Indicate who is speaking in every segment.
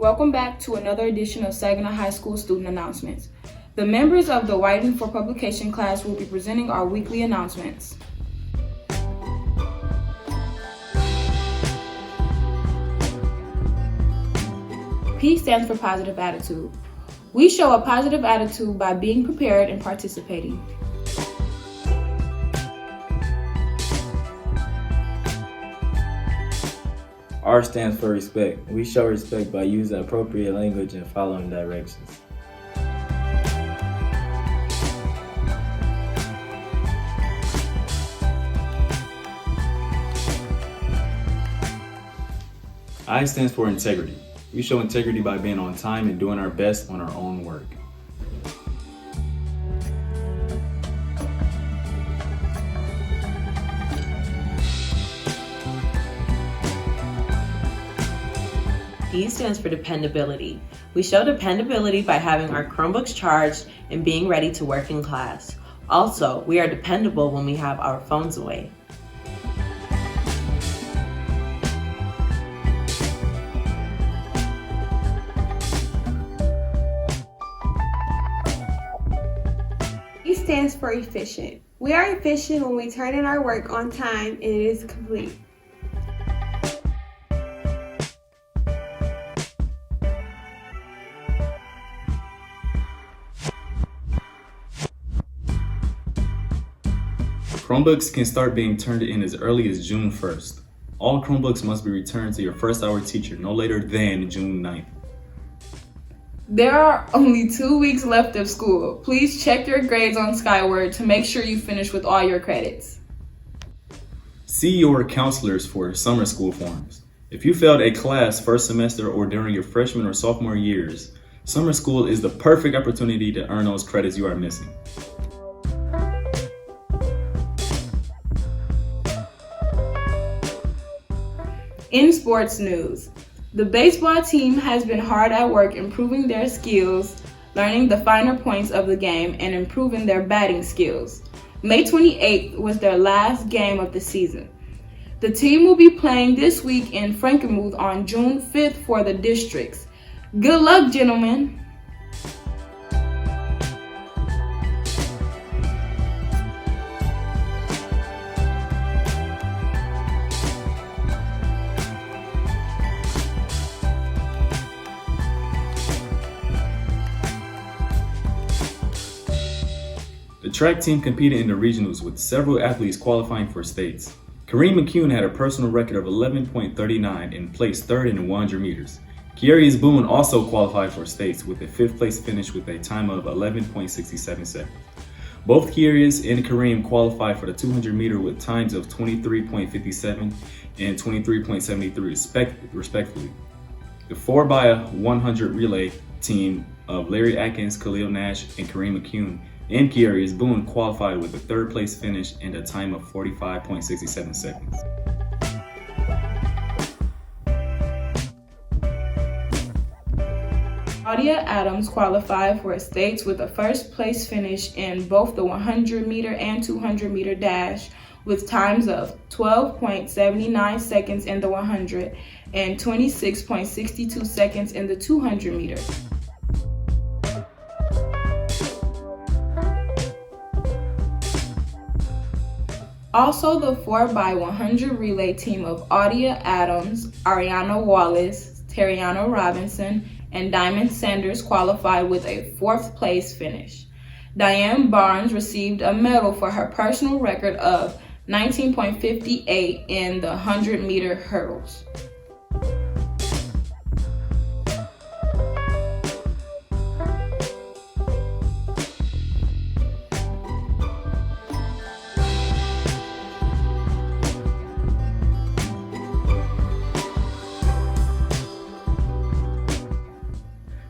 Speaker 1: Welcome back to another edition of Saginaw High School Student Announcements. The members of the Writing for Publication class will be presenting our weekly announcements. P stands for positive attitude. We show a positive attitude by being prepared and participating.
Speaker 2: R stands for respect. We show respect by using appropriate language and following directions. I stands for integrity. We show integrity by being on time and doing our best on our own work.
Speaker 3: D stands for dependability. We show dependability by having our Chromebooks charged and being ready to work in class. Also, we are dependable when we have our phones away.
Speaker 4: E stands for efficient. We are efficient when we turn in our work on time and it is complete.
Speaker 5: Chromebooks can start being turned in as early as June 1st. All Chromebooks must be returned to your first hour teacher no later than June 9th.
Speaker 1: There are only 2 weeks left of school. Please check your grades on Skyward to make sure you finish with all your credits.
Speaker 5: See your counselors for summer school forms. If you failed a class first semester or during your freshman or sophomore years, summer school is the perfect opportunity to earn those credits you are missing.
Speaker 1: In sports news, the baseball team has been hard at work improving their skills, learning the finer points of the game, and improving their batting skills. May 28th was their last game of the season. The team will be playing this week in Frankenmuth on June 5th for the districts. Good luck, gentlemen!
Speaker 5: The track team competed in the regionals with several athletes qualifying for states. Kareem McCune had a personal record of 11.39 and placed third in 100 meters. Kiarius Boone also qualified for states with a fifth place finish with a time of 11.67 seconds. Both Kiarius and Kareem qualified for the 200 meter with times of 23.57 and 23.73 respectively. The 4x100 relay team of Larry Atkins, Khalil Nash, and Kareem McCune and Kiarius Boone qualified with a third place finish and a time of 45.67 seconds.
Speaker 1: Claudia Adams qualified for states with a first place finish in both the 100 meter and 200 meter dash with times of 12.79 seconds in the 100 and 26.62 seconds in the 200 meter. Also, the 4x100 relay team of Audia Adams, Ariana Wallace, Terriana Robinson, and Diamond Sanders qualified with a fourth place finish. Diane Barnes received a medal for her personal record of 19.58 in the 100 meter hurdles.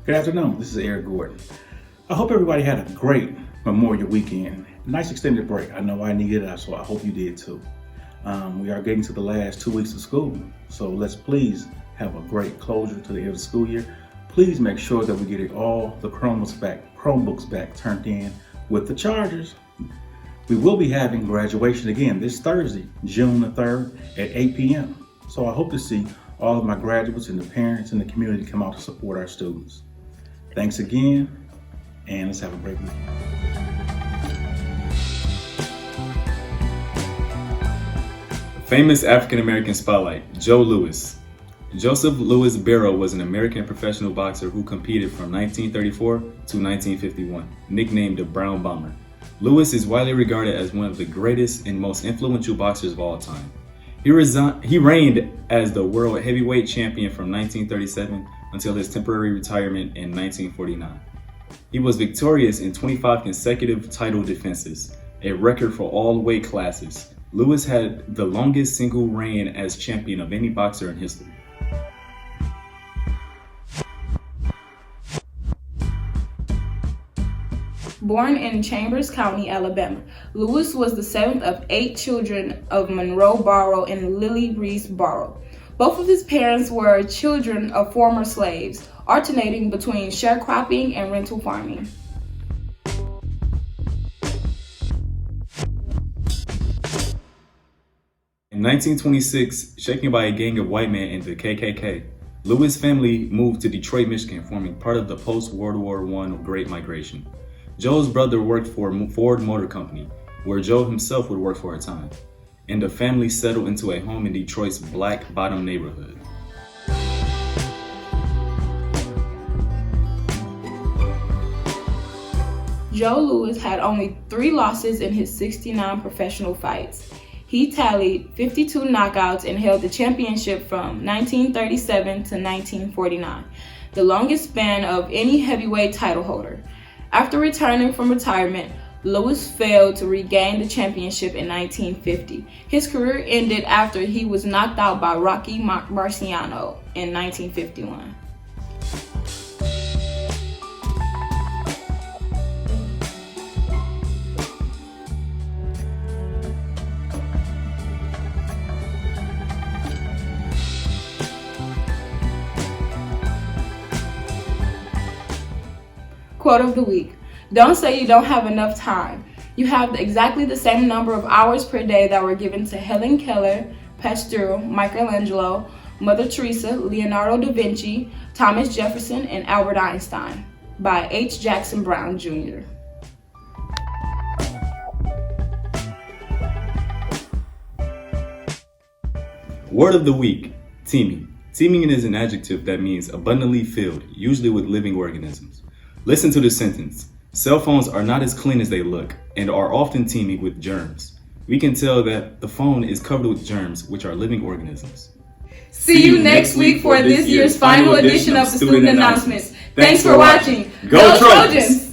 Speaker 6: Good afternoon, this is Eric Gordon. I hope everybody had a great Memorial weekend. Nice extended break. I know I needed it, so I hope you did too. We are getting to the last 2 weeks of school, so let's please have a great closure to the end of the school year. Please make sure that we get all the Chromebooks back turned in with the chargers. We will be having graduation again this Thursday, June the 3rd at 8 p.m. So I hope to see all of my graduates and the parents and the community come out to support our students. Thanks again, and let's have a great weekend.
Speaker 5: Famous African American spotlight, Joe Louis. Joseph Louis Barrow was an American professional boxer who competed from 1934 to 1951, nicknamed the Brown Bomber. Louis is widely regarded as one of the greatest and most influential boxers of all time. He reigned as the world heavyweight champion from 1937 until his temporary retirement in 1949. He was victorious in 25 consecutive title defenses, a record for all weight classes. Louis had the longest single reign as champion of any boxer in history.
Speaker 1: Born in Chambers County, Alabama, Louis was the seventh of 8 children of Monroe Barrow and Lily Reese Barrow. Both of his parents were children of former slaves, alternating between sharecropping and rental farming.
Speaker 5: In 1926, shaken by a gang of white men in the KKK, Louis' family moved to Detroit, Michigan, forming part of the post-World War I Great Migration. Joe's brother worked for Ford Motor Company, where Joe himself would work for a time, and the family settled into a home in Detroit's Black Bottom neighborhood.
Speaker 1: Joe Louis had only 3 losses in his 69 professional fights. He tallied 52 knockouts and held the championship from 1937 to 1949, the longest span of any heavyweight title holder. After returning from retirement, Louis failed to regain the championship in 1950. His career ended after he was knocked out by Rocky Marciano in 1951. Quote of the week: don't say you don't have enough time. You have exactly the same number of hours per day that were given to Helen Keller, Pasteur, Michelangelo, Mother Teresa, Leonardo da Vinci, Thomas Jefferson, and Albert Einstein. By H. Jackson Brown, Jr.
Speaker 5: Word of the week, teeming. Teeming is an adjective that means abundantly filled, usually with living organisms. Listen to this sentence. Cell phones are not as clean as they look and are often teeming with germs. We can tell that the phone is covered with germs, which are living organisms.
Speaker 1: See you next week for this year's final edition of the Student Announcements. Thanks for watching. Go Trojans!